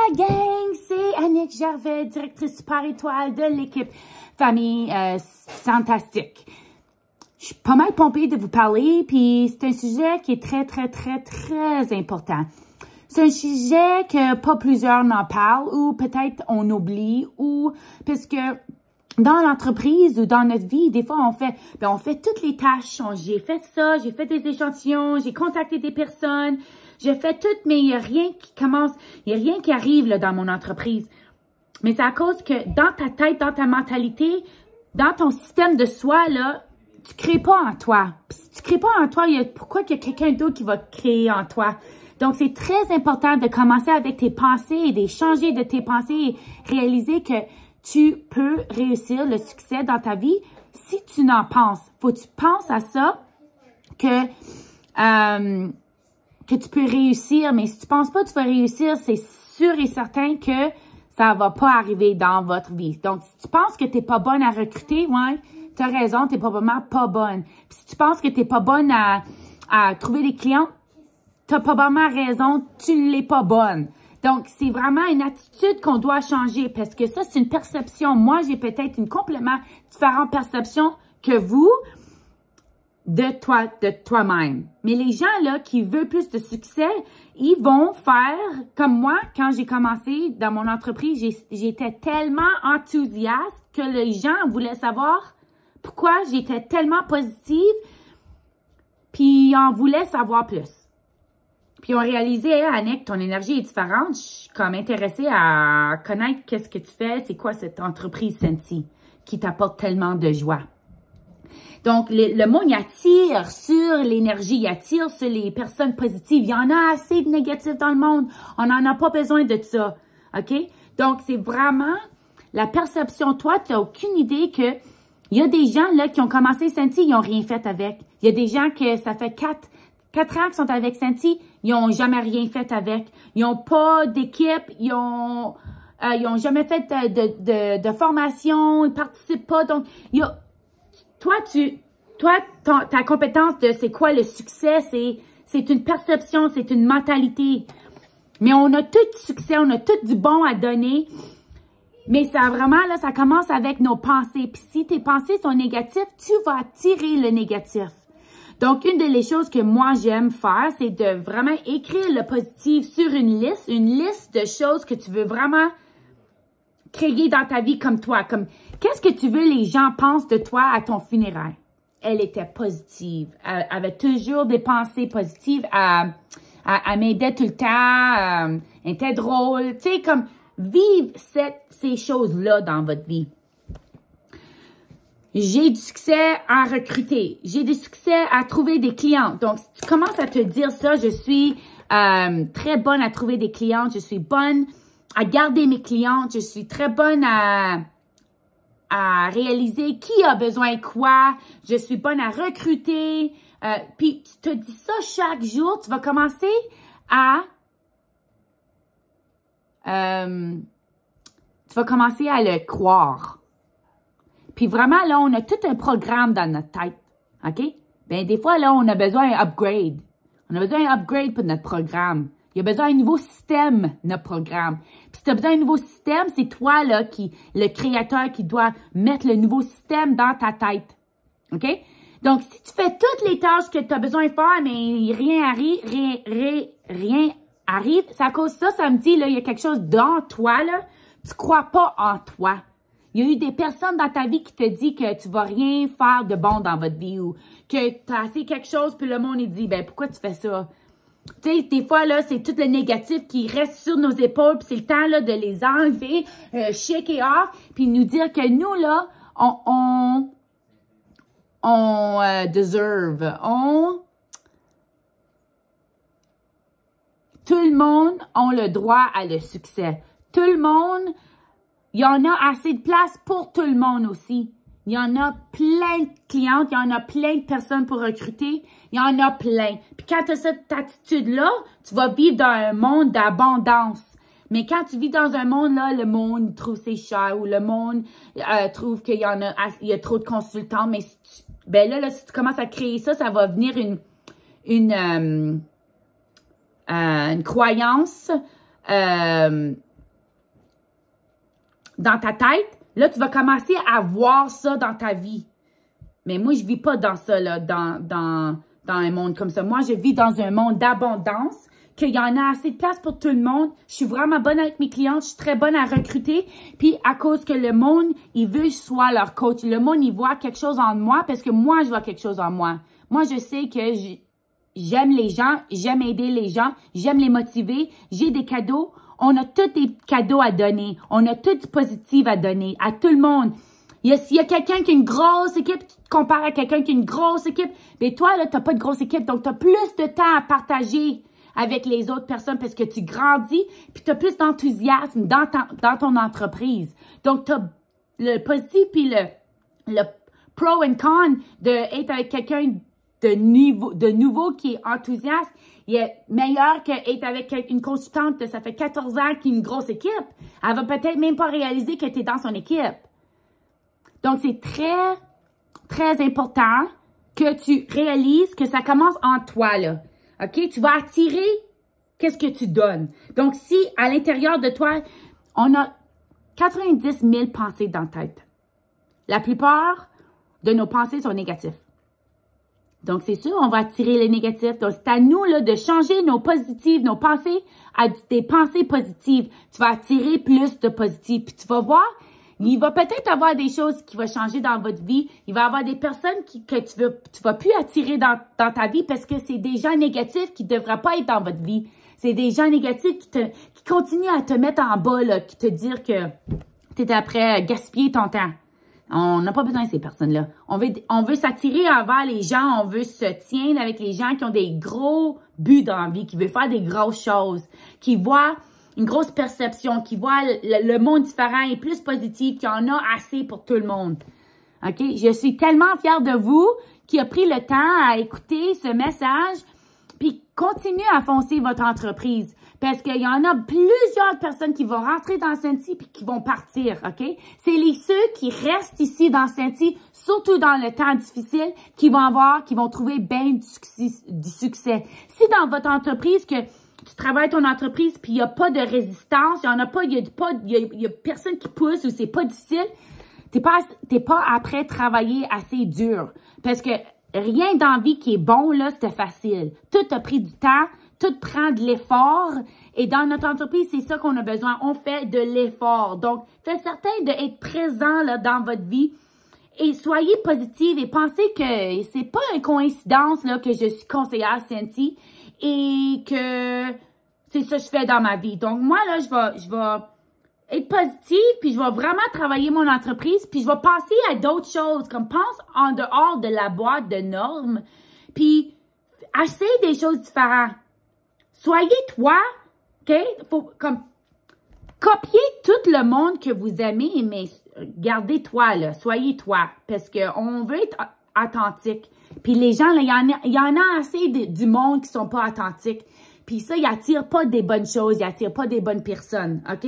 la gang, c'est Annick Gervais, directrice super étoile de l'équipe Famille Fantastique. Je suis pas mal pompée de vous parler, puis c'est un sujet qui est très important. C'est un sujet que pas plusieurs n'en parlent, ou peut-être on oublie, ou parce que dans l'entreprise ou dans notre vie, des fois, on fait toutes les tâches. J'ai fait ça, j'ai fait des échantillons, j'ai contacté des personnes, j'ai fait tout, mais il n'y a rien qui arrive là, dans mon entreprise. Mais c'est à cause que dans ta tête, dans ta mentalité, dans ton système de soi, là, tu crées pas en toi. Puis si tu crées pas en toi, pourquoi il y a quelqu'un d'autre qui va créer en toi? Donc, c'est très important de commencer avec tes pensées et de changer de tes pensées et réaliser que tu peux réussir le succès dans ta vie si tu n'en penses. Faut que tu penses à ça, que tu peux réussir. Mais si tu penses pas que tu vas réussir, c'est sûr et certain que ça va pas arriver dans votre vie. Donc, si tu penses que t'es pas bonne à recruter, ouais, t'as raison, t'es probablement pas bonne. Puis si tu penses que t'es pas bonne à trouver des clients, t'as probablement raison, tu l'es pas bonne. Donc, c'est vraiment une attitude qu'on doit changer parce que ça, c'est une perception. Moi, j'ai peut-être une complètement différente perception que vous de toi-même. Mais les gens, là, qui veulent plus de succès, ils vont faire comme moi. Quand j'ai commencé dans mon entreprise, j'étais tellement enthousiaste que les gens voulaient savoir pourquoi j'étais tellement positive, puis ils en voulaient savoir plus. Puis on réalisé, hey, Annick, ton énergie est différente. Je suis comme intéressée à connaître qu'est-ce que tu fais, c'est quoi cette entreprise Senti qui t'apporte tellement de joie. Donc, le monde, il attire sur l'énergie, il attire sur les personnes positives. Il y en a assez de négatifs dans le monde. On n'en a pas besoin de ça, OK? Donc, c'est vraiment la perception. Toi, tu n'as aucune idée que il y a des gens là qui ont commencé Senti, ils n'ont rien fait avec. Il y a des gens que ça fait 4 ans qu'ils sont avec Senti, ils n'ont jamais rien fait avec. Ils n'ont pas d'équipe, ils ont jamais fait de formation, ils participent pas. Donc, ta compétence de c'est quoi le succès, c'est une perception, c'est une mentalité. Mais on a tout du succès, on a tout du bon à donner. Mais ça vraiment, là, ça commence avec nos pensées. Puis si tes pensées sont négatives, tu vas attirer le négatif. Donc, une des choses que moi, j'aime faire, c'est de vraiment écrire le positif sur une liste de choses que tu veux vraiment créer dans ta vie comme toi. Comme, qu'est-ce que tu veux les gens pensent de toi à ton funérail? Elle était positive. Elle avait toujours des pensées positives. Elle m'aidait tout le temps. Elle était drôle. Tu sais, comme, vive ces choses-là dans votre vie. J'ai du succès à recruter. J'ai du succès à trouver des clients. Donc, si tu commences à te dire ça, je suis très bonne à trouver des clients. Je suis bonne à garder mes clients. Je suis très bonne à réaliser qui a besoin de quoi. Je suis bonne à recruter. Puis, tu te dis ça chaque jour. Tu vas commencer à le croire. Puis vraiment, là, on a tout un programme dans notre tête, OK? Bien, des fois, là, on a besoin d'un upgrade. On a besoin d'un upgrade pour notre programme. Il y a besoin d'un nouveau système, notre programme. Puis si tu as besoin d'un nouveau système, c'est toi, là, le créateur qui doit mettre le nouveau système dans ta tête, OK? Donc, si tu fais toutes les tâches que tu as besoin de faire, mais rien arrive, c'est à cause de ça, ça me dit, là, il y a quelque chose dans toi, là, tu crois pas en toi. Il y a eu des personnes dans ta vie qui te disent que tu vas rien faire de bon dans votre vie ou que tu as fait quelque chose puis le monde il dit, ben pourquoi tu fais ça? Tu sais, des fois, là, c'est tout le négatif qui reste sur nos épaules puis c'est le temps, là, de les enlever, shake it off puis nous dire que nous, là, on deserve, tout le monde a le droit à le succès. Tout le monde, il y en a assez de place pour tout le monde aussi. Il y en a plein de clientes, il y en a plein de personnes pour recruter, il y en a plein. Puis quand tu as cette attitude-là, tu vas vivre dans un monde d'abondance. Mais quand tu vis dans un monde, là, le monde trouve c'est cher ou le monde trouve qu'il y a trop de consultants. Mais si tu commences à créer ça, ça va venir une croyance dans ta tête, là, tu vas commencer à voir ça dans ta vie. Mais moi, je vis pas dans ça, là, dans un monde comme ça. Moi, je vis dans un monde d'abondance, qu'il y en a assez de place pour tout le monde. Je suis vraiment bonne avec mes clientes. Je suis très bonne à recruter. Puis, à cause que le monde, il veut que je sois leur coach. Le monde, il voit quelque chose en moi parce que moi, je vois quelque chose en moi. Moi, je sais que j'aime les gens, j'aime aider les gens, j'aime les motiver. J'ai des cadeaux. On a tous des cadeaux à donner. On a tout du positif à donner à tout le monde. S'il y a quelqu'un qui a une grosse équipe, tu te compares à quelqu'un qui a une grosse équipe, mais toi, là, tu n'as pas de grosse équipe, donc tu as plus de temps à partager avec les autres personnes parce que tu grandis, puis tu as plus d'enthousiasme dans ton entreprise. Donc, tu as le positif puis le pro and con d'être avec quelqu'un de nouveau qui est enthousiaste. Il est meilleur qu'être avec une consultante, ça fait 14 ans qui a une grosse équipe. Elle va peut-être même pas réaliser que tu es dans son équipe. Donc, c'est très, très important que tu réalises que ça commence en toi, là. OK? Tu vas attirer qu'est-ce que tu donnes. Donc, si à l'intérieur de toi, on a 90 000 pensées dans la tête, la plupart de nos pensées sont négatives. Donc, c'est sûr, on va attirer les négatifs. Donc, c'est à nous, là, de changer nos positives, nos pensées à des pensées positives. Tu vas attirer plus de positifs. Puis, tu vas voir, il va peut-être avoir des choses qui vont changer dans votre vie. Il va y avoir des personnes que tu vas plus attirer dans ta vie parce que c'est des gens négatifs qui ne devraient pas être dans votre vie. C'est des gens négatifs qui continuent à te mettre en bas, là, qui te disent que tu es après gaspiller ton temps. On n'a pas besoin de ces personnes-là. On veut s'attirer envers les gens. On veut se tenir avec les gens qui ont des gros buts dans la vie, qui veulent faire des grosses choses, qui voient une grosse perception, qui voient le monde différent et plus positif, qui en a assez pour tout le monde. OK? Je suis tellement fière de vous qui a pris le temps à écouter ce message, puis continuez à foncer votre entreprise. Parce qu'il y en a plusieurs personnes qui vont rentrer dans Senti puis qui vont partir, OK? C'est ceux qui restent ici dans Senti, surtout dans le temps difficile, qui vont trouver bien du succès. Si dans votre entreprise, que tu travailles ton entreprise puis il n'y a pas de résistance, il y a personne qui pousse ou c'est pas difficile, t'es pas après travailler assez dur. Parce que rien dans la vie qui est bon, là, c'était facile. Tout a pris du temps. Tout prend de l'effort. Et dans notre entreprise, c'est ça qu'on a besoin. On fait de l'effort. Donc, faites certain d'être présent là, dans votre vie. Et soyez positive et pensez que c'est pas une coïncidence là, que je suis conseillère Senti et que c'est ça que je fais dans ma vie. Donc, moi, là, je vais être positive, puis je vais vraiment travailler mon entreprise, puis je vais penser à d'autres choses, comme pense en dehors de la boîte de normes, puis essaye des choses différentes. Soyez toi, OK? Faut comme copier tout le monde que vous aimez, mais gardez toi, là. Soyez toi, parce qu'on veut être authentique. Puis les gens, là, il y en a assez du monde qui sont pas authentiques. Puis ça, ils attirent pas des bonnes choses, ils attirent pas des bonnes personnes, OK?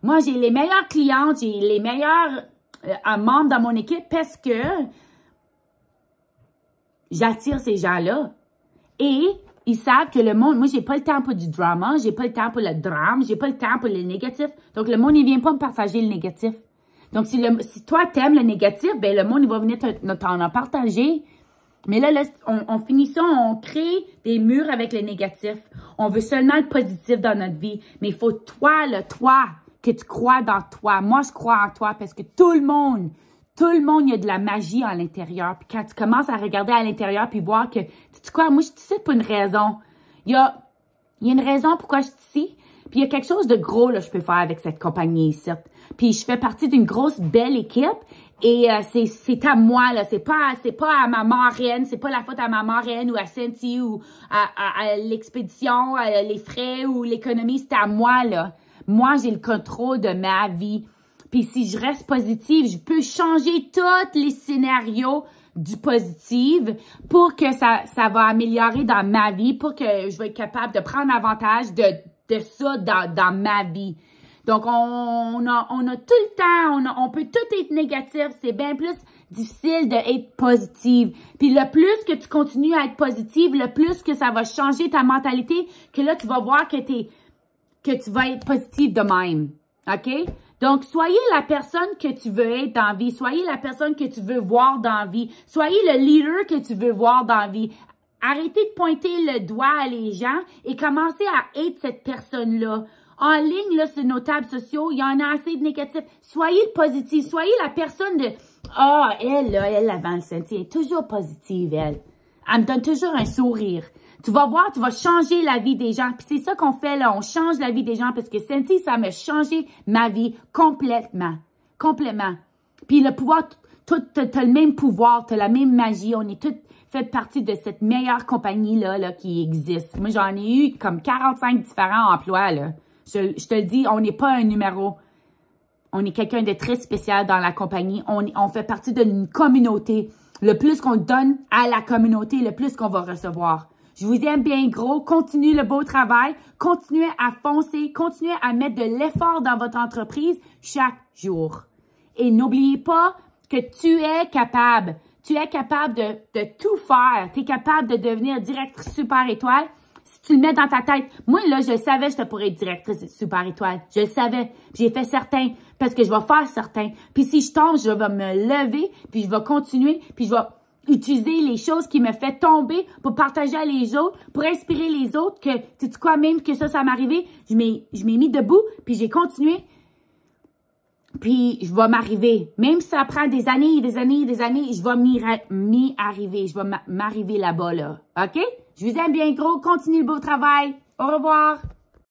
Moi, j'ai les meilleures clientes, j'ai les meilleurs membres dans mon équipe parce que j'attire ces gens-là. Et ils savent que le monde, moi, j'ai pas le temps pour du drama, j'ai pas le temps pour le drame, j'ai pas le temps pour le négatif. Donc, le monde, il vient pas me partager le négatif. Donc, si toi, t'aimes le négatif, ben le monde, il va venir t'en partager. Mais là, on finit ça, on crée des murs avec le négatif. On veut seulement le positif dans notre vie. Mais il faut toi, que tu crois dans toi. Moi, je crois en toi parce que tout le monde, il y a de la magie à l'intérieur. Puis quand tu commences à regarder à l'intérieur puis voir que, tu sais quoi, moi, je suis ici pour une raison. Il y a une raison pourquoi je suis ici. Puis il y a quelque chose de gros, là, je peux faire avec cette compagnie ici. Puis je fais partie d'une grosse, belle équipe. Et c'est à moi, là. C'est pas à ma marraine. C'est pas la faute à ma marraine ou à Senti ou à l'expédition, les frais ou l'économie. C'est à moi, là. Moi, j'ai le contrôle de ma vie. Puis si je reste positive, je peux changer tous les scénarios du positif pour que ça va améliorer dans ma vie, pour que je vais être capable de prendre avantage de ça dans ma vie. Donc, on a tout le temps, on peut tout être négatif. C'est bien plus difficile d'être positive. Puis le plus que tu continues à être positive, le plus que ça va changer ta mentalité, que là, tu vas voir que tu vas être positive de même. OK? Donc, soyez la personne que tu veux être dans la vie. Soyez la personne que tu veux voir dans la vie. Soyez le leader que tu veux voir dans la vie. Arrêtez de pointer le doigt à les gens et commencez à être cette personne-là. En ligne, là, sur nos tables sociaux, il y en a assez de négatifs. Soyez positif. Soyez la personne de « Ah, elle, là, elle, avant le sentier, elle est toujours positive, elle. Elle me donne toujours un sourire. » Tu vas voir, tu vas changer la vie des gens. Puis c'est ça qu'on fait là, on change la vie des gens parce que Cindy, ça m'a changé ma vie complètement. Complètement. Puis le pouvoir, t'as le même pouvoir, t'as la même magie. On est toutes fait partie de cette meilleure compagnie-là qui existe. Moi, j'en ai eu comme 45 différents emplois, là. Je te le dis, on n'est pas un numéro. On est quelqu'un de très spécial dans la compagnie. On fait partie d'une communauté. Le plus qu'on donne à la communauté, le plus qu'on va recevoir. Je vous aime bien gros. Continuez le beau travail. Continuez à foncer. Continuez à mettre de l'effort dans votre entreprise chaque jour. Et n'oubliez pas que tu es capable. Tu es capable de tout faire. Tu es capable de devenir directrice super étoile. Si tu le mets dans ta tête. Moi, là, je savais que je pourrais être directrice super étoile. Je le savais. J'ai fait certain. Parce que je vais faire certain. Puis si je tombe, je vais me lever. Puis je vais continuer. Puis je vais utiliser les choses qui me fait tomber pour partager à les autres, pour inspirer les autres que, tu sais quoi, même que ça m'est arrivé, je m'ai mis debout, puis j'ai continué, puis je vais m'arriver. Même si ça prend des années, des années, des années, je vais m'y arriver. Je vais m'arriver là-bas, là. OK? Je vous aime bien gros. Continuez le beau travail. Au revoir.